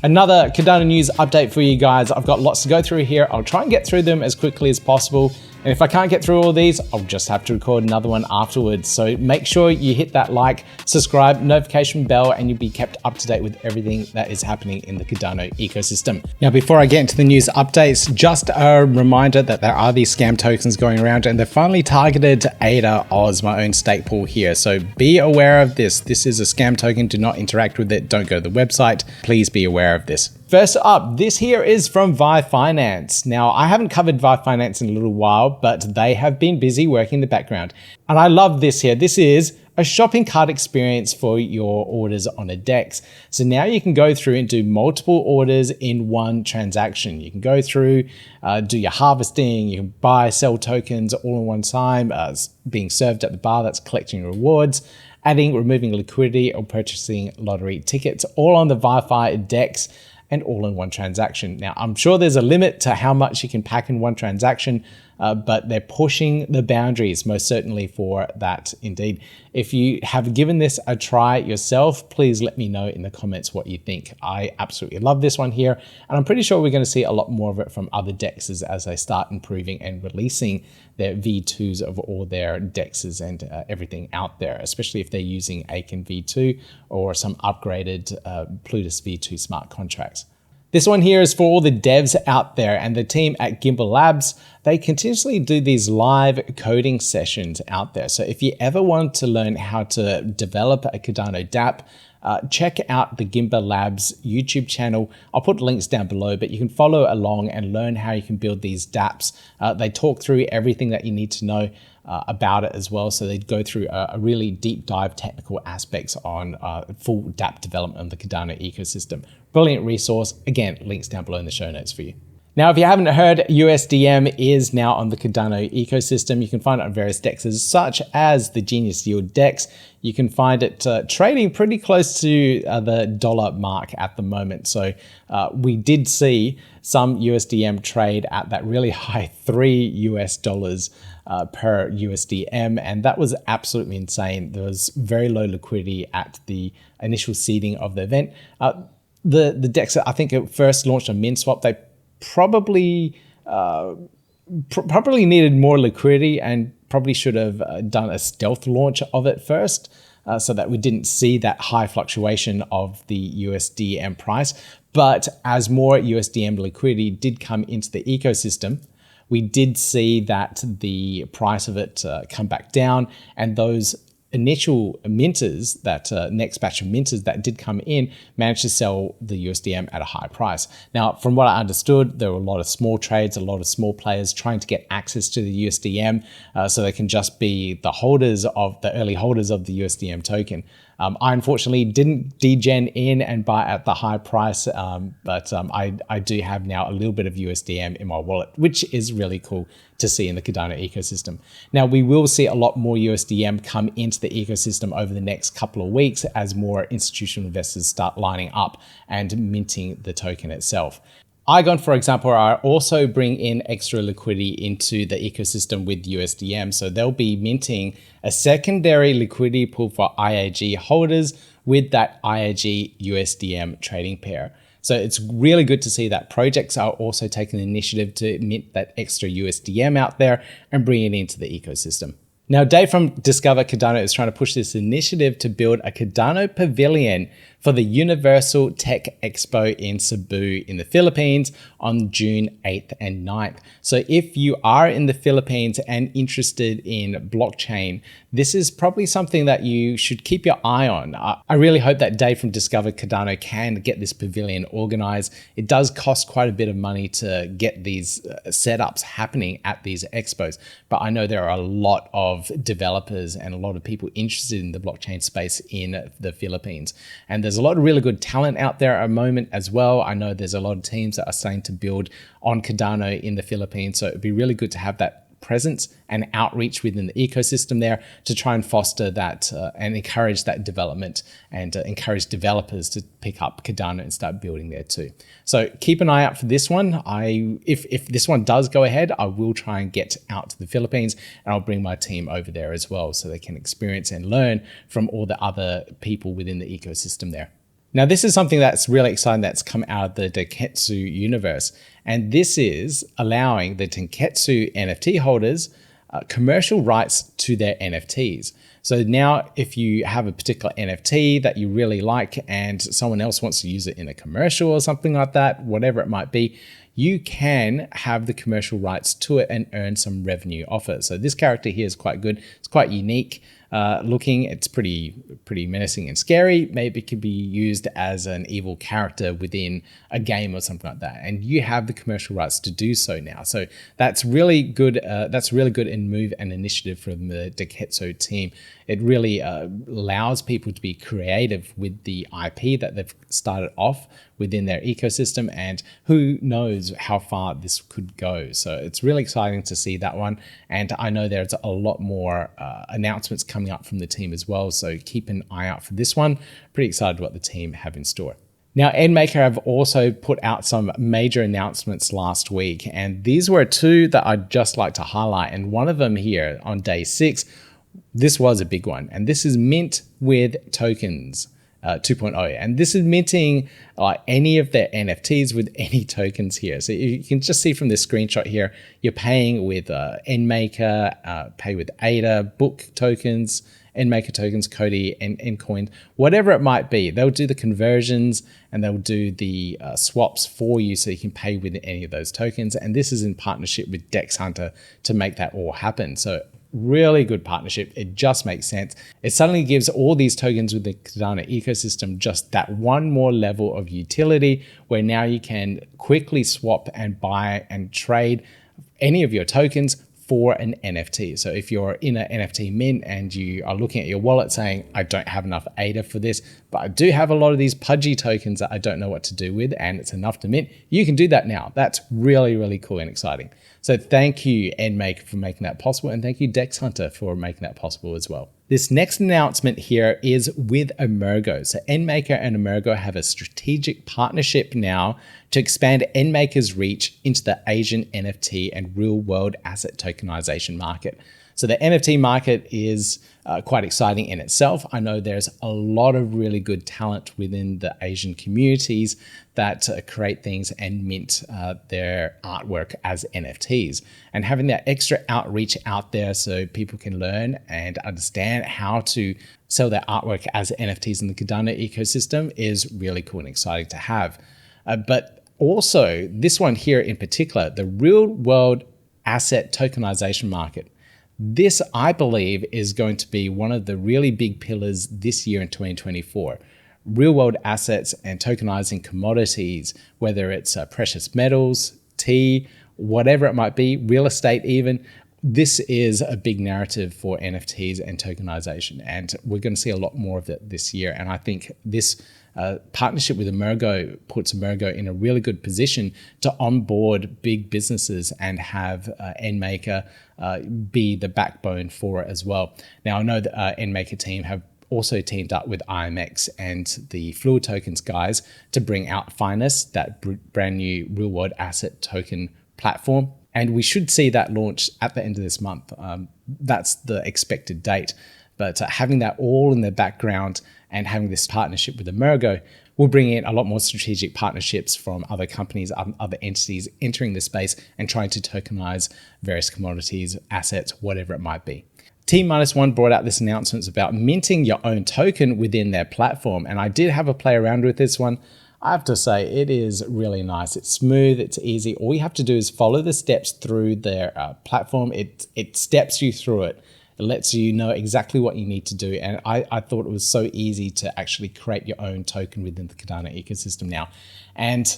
Another Cardano news update for you guys. I've got lots to go through here. I'll try and get through them as quickly as possible. And if I can't get through all these, I'll just have to record another one afterwards. So make sure you hit that like, subscribe, notification bell, and you'll be kept up to date with everything that is happening in the Cardano ecosystem. Now, before I get into the news updates, just a reminder that there are these scam tokens going around and they're finally targeted ADAOZ, my own stake pool here. So be aware of this. This is a scam token. Do not interact with it. Don't go to the website. Please be aware of this. First up, this here is from VyFinance. Now, I haven't covered VyFinance in a little while, but they have been busy working in the background. And I love this here. This is a shopping cart experience for your orders on a DEX. So now you can go through and do multiple orders in one transaction. You can go through, do your harvesting, you can buy, sell tokens all in one time, being served at the bar, that's collecting rewards, adding, removing liquidity, or purchasing lottery tickets, all on the VyFi DEX, and all in one transaction. Now, I'm sure there's a limit to how much you can pack in one transaction, but they're pushing the boundaries most certainly for that indeed. If you have given this a try yourself, please let me know in the comments what you think. I absolutely love this one here, and I'm pretty sure we're going to see a lot more of it from other DEXs as they start improving and releasing their V2s of all their DEXs and everything out there, especially if they're using Aiken V2 or some upgraded Plutus V2 smart contracts. This one here is for all the devs out there and the team at Gimbalabs. They continuously do these live coding sessions out there. So if you ever want to learn how to develop a Cardano DApp, check out the Gimbalabs YouTube channel. I'll put links down below, but you can follow along and learn how you can build these DApps. They talk through everything that you need to know about it as well. So they go through a really deep dive technical aspects on full DApp development of the Cardano ecosystem. Brilliant resource. Again, links down below in the show notes for you. Now, if you haven't heard, USDM is now on the Cardano ecosystem. You can find it on various DEXs, such as the Genius Yield DEX. You can find it trading pretty close to the dollar mark at the moment. So we did see some USDM trade at that really high $3 per USDM, and that was absolutely insane. There was very low liquidity at the initial seeding of the event. The DEX, I think it first launched on MinSwap. They probably needed more liquidity and probably should have done a stealth launch of it first, so that we didn't see that high fluctuation of the USDM price. But as more USDM liquidity did come into the ecosystem, we did see that the price of it come back down, and those initial minters, that next batch of minters that did come in, managed to sell the USDM at a high price. Now, from what I understood, there were a lot of small trades, a lot of small players trying to get access to the USDM so they can just be the early holders of the USDM token. I unfortunately didn't degen in and buy at the high price, but I do have now a little bit of USDM in my wallet, which is really cool to see in the Cardano ecosystem. Now, we will see a lot more USDM come into the ecosystem over the next couple of weeks as more institutional investors start lining up and minting the token itself. Iagon, for example, are also bring in extra liquidity into the ecosystem with USDM. So they'll be minting a secondary liquidity pool for IAG holders with that IAG USDM trading pair. So it's really good to see that projects are also taking the initiative to mint that extra USDM out there and bring it into the ecosystem. Now, Dave from Discover Cardano is trying to push this initiative to build a Cardano pavilion for the Universal Tech Expo in Cebu in the Philippines on June 8th and 9th. So if you are in the Philippines and interested in blockchain, this is probably something that you should keep your eye on. I really hope that Dave from Discover Cardano can get this pavilion organized. It does cost quite a bit of money to get these setups happening at these expos, but I know there are a lot of developers and a lot of people interested in the blockchain space in the Philippines. And there's a lot of really good talent out there at the moment as well. I know there's a lot of teams that are starting to build on Cardano in the Philippines. So it'd be really good to have that presence and outreach within the ecosystem there to try and foster that and encourage that development and encourage developers to pick up Cardano and start building there too. So keep an eye out for this one. If this one does go ahead, I will try and get out to the Philippines and I'll bring my team over there as well so they can experience and learn from all the other people within the ecosystem there. Now, this is something that's really exciting that's come out of the Danketsu universe. And this is allowing the Danketsu NFT holders commercial rights to their NFTs. So now if you have a particular NFT that you really like and someone else wants to use it in a commercial or something like that, whatever it might be, you can have the commercial rights to it and earn some revenue off it. So this character here is quite good. It's quite unique looking. It's pretty menacing and scary. Maybe it could be used as an evil character within a game or something like that. And you have the commercial rights to do so now. So that's really good. That's really good in move and initiative from the Danketsu team. It really allows people to be creative with the IP that they've started off within their ecosystem, and who knows how far this could go. So it's really exciting to see that one. And I know there's a lot more announcements coming up from the team as well. So keep an eye out for this one. Pretty excited what the team have in store. Now, NMKR have also put out some major announcements last week, and these were two that I'd just like to highlight. And one of them here on day 6, this was a big one, and this is mint with tokens 2.0. And this is minting any of their NFTs with any tokens here. So you can just see from this screenshot here, you're paying with NMKR, pay with ADA, book tokens, NMKR tokens, Cody, and Ncoin, whatever it might be. They'll do the conversions and they'll do the swaps for you so you can pay with any of those tokens. And this is in partnership with Dex Hunter to make that all happen. So really good partnership. It just makes sense. It suddenly gives all these tokens with the Cardano ecosystem just that one more level of utility where now you can quickly swap and buy and trade any of your tokens for an NFT. So if you're in an NFT mint and you are looking at your wallet saying, I don't have enough ADA for this, but I do have a lot of these pudgy tokens that I don't know what to do with, and it's enough to mint, you can do that now. That's really, really cool and exciting. So thank you, NMKR, for making that possible, and thank you, Dex Hunter, for making that possible as well. This next announcement here is with Emurgo. So NMKR and Emurgo have a strategic partnership now to expand NMKR's reach into the Asian NFT and real-world asset tokenization market. So the NFT market is quite exciting in itself. I know there's a lot of really good talent within the Asian communities that create things and mint their artwork as NFTs. And having that extra outreach out there so people can learn and understand how to sell their artwork as NFTs in the Cardano ecosystem is really cool and exciting to have. But also, this one here in particular, the real-world asset tokenization market. This, I believe, is going to be one of the really big pillars this year in 2024. Real-world assets and tokenizing commodities, whether it's precious metals, tea, whatever it might be, real estate even. This is a big narrative for NFTs and tokenization, and we're going to see a lot more of it this year. And I think this partnership with Emurgo puts Emurgo in a really good position to onboard big businesses and have NMKR be the backbone for it as well. Now, I know the NMKR team have also teamed up with IMX and the Fluid Tokens guys to bring out VyFinance, that brand new real-world asset token platform. And we should see that launch at the end of this month. That's the expected date. But having that all in the background and having this partnership with Emurgo will bring in a lot more strategic partnerships from other companies, other entities entering the space and trying to tokenize various commodities, assets, whatever it might be. TMinusOne brought out this announcement about minting your own token within their platform. And I did have a play around with this one. I have to say, it is really nice. It's smooth, it's easy. All you have to do is follow the steps through their platform. It steps you through it. It lets you know exactly what you need to do. And I thought it was so easy to actually create your own token within the Cardano ecosystem now. And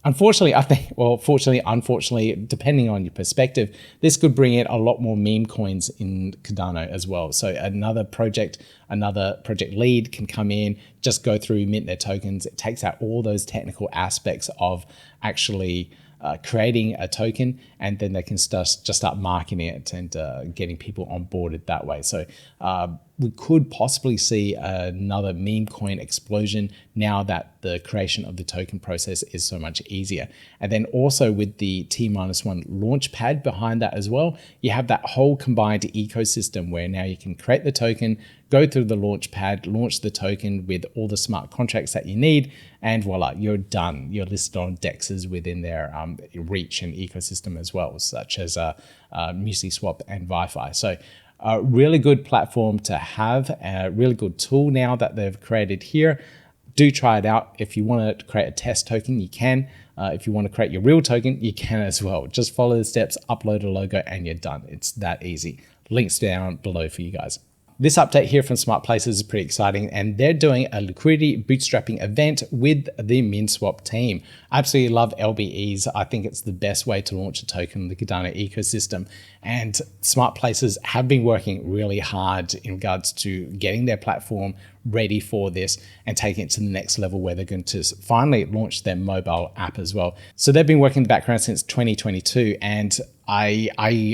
unfortunately, I think, well, fortunately, unfortunately, depending on your perspective, this could bring in a lot more meme coins in Cardano as well. So another project lead can come in, just go through, mint their tokens. It takes out all those technical aspects of actually creating a token, and then they can just start marketing it and getting people onboarded that way. So we could possibly see another meme coin explosion now that the creation of the token process is so much easier. And then also with the TMinusOne launch pad behind that as well, you have that whole combined ecosystem where now you can create the token, go through the launch pad, launch the token with all the smart contracts that you need, and voila, you're done. You're listed on DEXs within their reach and ecosystem as well, such as MusicSwap and VyFi. So a really good platform to have, a really good tool now that they've created here. Do try it out. If you want to create a test token, you can. If you want to create your real token, you can as well. Just follow the steps, upload a logo, and you're done. It's that easy. Links down below for you guys. This update here from SmartPlaces is pretty exciting, and they're doing a liquidity bootstrapping event with the MinSwap team. I absolutely love LBEs. I think it's the best way to launch a token in the Cardano ecosystem. And SmartPlaces have been working really hard in regards to getting their platform ready for this and taking it to the next level where they're going to finally launch their mobile app as well. So they've been working in the background since 2022, and I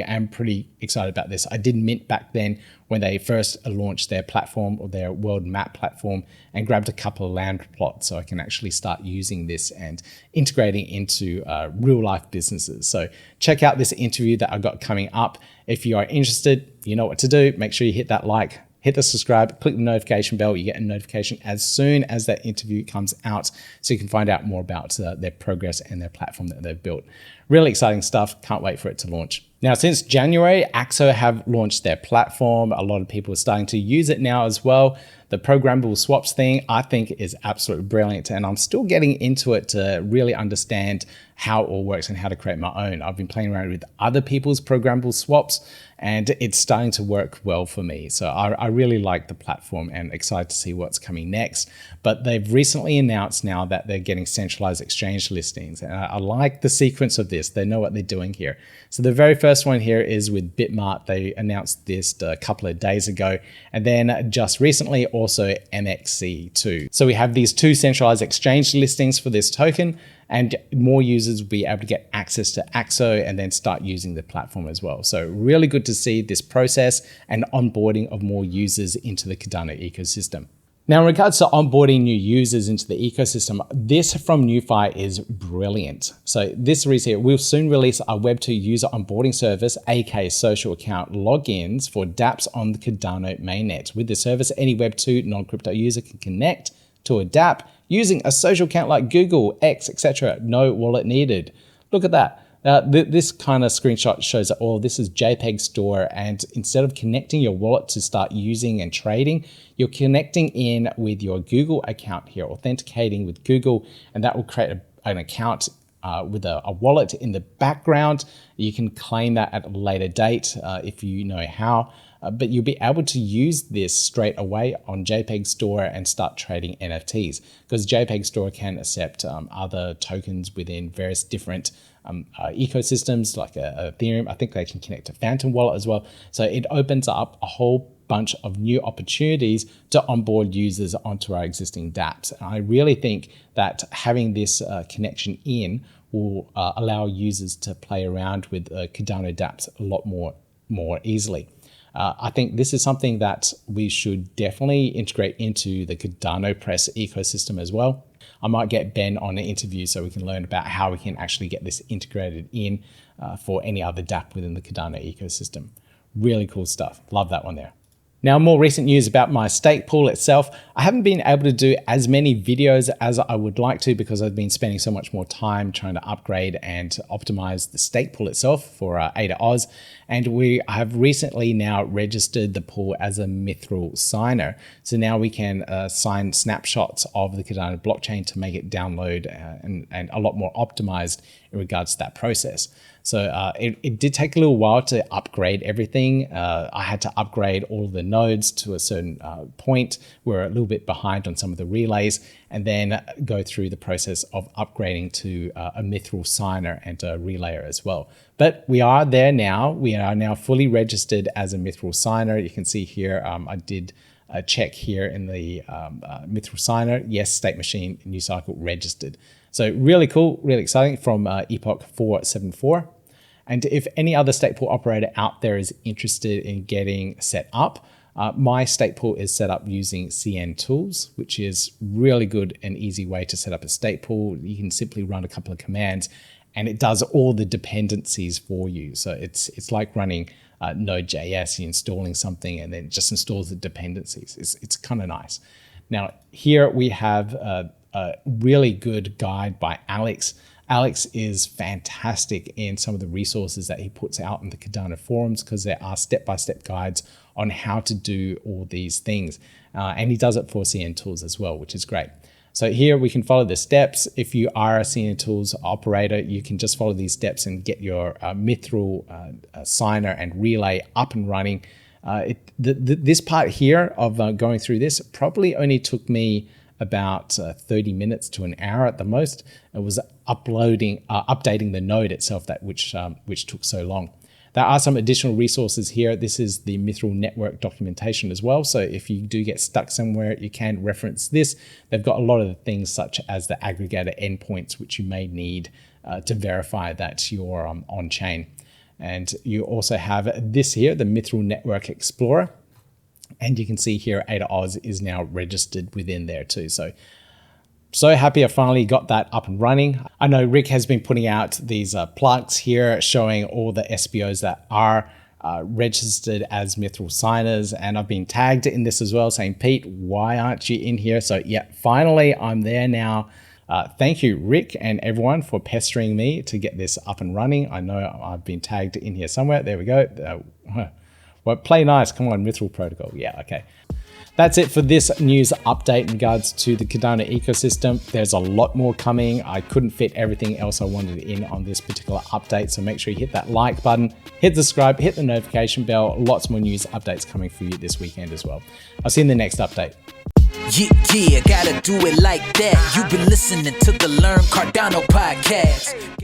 am pretty excited about this. I did mint back then when they first launched their platform, or their world map platform, and grabbed a couple of land plots so I can actually start using this and integrating into real life businesses. So check out this interview that I've got coming up. If you are interested, you know what to do. Make sure you hit that like, hit the subscribe, click the notification bell. You get a notification as soon as that interview comes out so you can find out more about their progress and their platform that they've built. Really exciting stuff. Can't wait for it to launch. Now, since January, Axo have launched their platform. A lot of people are starting to use it now as well. The programmable swaps thing, I think, is absolutely brilliant, and I'm still getting into it to really understand how it all works and how to create my own. I've been playing around with other people's programmable swaps, and it's starting to work well for me. So I really like the platform and excited to see what's coming next. But they've recently announced now that they're getting centralized exchange listings, and I like the sequence of this. They know what they're doing here. So the very first one here is with Bitmart. They announced this a couple of days ago, and then just recently also MXC too. So we have these two centralized exchange listings for this token, and more users will be able to get access to Axo and then start using the platform as well. So really good to see this process and onboarding of more users into the Cardano ecosystem. Now, in regards to onboarding new users into the ecosystem, this from NuFi is brilliant. So this reads here, we'll soon release our Web2 user onboarding service, aka social account logins for DApps on the Cardano mainnet. With the service, any Web2 non-crypto user can connect to a DApp using a social account like Google, X, etc. No wallet needed. Look at that. This kind of screenshot shows that, oh, this is JPEG store, and instead of connecting your wallet to start using and trading, you're connecting in with your Google account here, authenticating with Google, and that will create an account with a wallet in the background. You can claim that at a later date if you know how. But you'll be able to use this straight away on JPEG Store and start trading NFTs, because JPEG Store can accept other tokens within various different ecosystems like Ethereum. I think they can connect to Phantom Wallet as well. So it opens up a whole bunch of new opportunities to onboard users onto our existing DApps. And I really think that having this connection in will allow users to play around with Cardano DApps a lot more easily. I think this is something that we should definitely integrate into the Cardano Press ecosystem as well. I might get Ben on an interview so we can learn about how we can actually get this integrated in for any other DApp within the Cardano ecosystem. Really cool stuff. Love that one there. Now, more recent news about my stake pool itself. I haven't been able to do as many videos as I would like to because I've been spending so much more time trying to upgrade and optimize the stake pool itself for ADAOZ. And we have recently now registered the pool as a Mithril Signer. So now we can sign snapshots of the Cardano blockchain to make it download and a lot more optimized in regards to that process. So it did take a little while to upgrade everything. I had to upgrade all of the nodes to a certain point. We're a little bit behind on some of the relays, and then go through the process of upgrading to a Mithril Signer and a relayer as well. But we are there now. We are now fully registered as a Mithril Signer. You can see here, I did a check here in the Mithril Signer. Yes, state machine, new cycle registered. So really cool, really exciting from Epoch 474. And if any other stake pool operator out there is interested in getting set up, My stake pool is set up using CN Tools, which is really good and easy way to set up a stake pool. You can simply run a couple of commands and it does all the dependencies for you. So it's like running Node.js, you're installing something and then it just installs the dependencies. It's kind of nice. Now here we have a really good guide by Alex. Alex is fantastic in some of the resources that he puts out in the Cardano forums because there are step-by-step guides on how to do all these things. And he does it for CN Tools as well, which is great. So here we can follow the steps. If you are a CN Tools operator, you can just follow these steps and get your Mithril signer and relay up and running. This part here of going through this probably only took me about 30 minutes to an hour at the most. It was updating the node itself which took so long. There are some additional resources here. This is the Mithril network documentation as well. So if you do get stuck somewhere, you can reference this. They've got a lot of the things such as the aggregator endpoints, which you may need to verify that you're on chain. And you also have this here, the Mithril Network Explorer. And you can see here ADAOZ is now registered within there too. So happy I finally got that up and running. I know Rick has been putting out these plugs here showing all the SBOs that are registered as Mithril signers. And I've been tagged in this as well saying, Pete, why aren't you in here? So yeah, finally I'm there now. Thank you, Rick and everyone for pestering me to get this up and running. I know I've been tagged in here somewhere. There we go. Well, play nice. Come on, Mithril Protocol. Yeah, okay. That's it for this news update in regards to the Cardano ecosystem. There's a lot more coming. I couldn't fit everything else I wanted in on this particular update. So make sure you hit that like button, hit the subscribe, hit the notification bell. Lots more news updates coming for you this weekend as well. I'll see you in the next update. Yeah, gotta do it like that. You've been listening to the Learn Cardano podcast.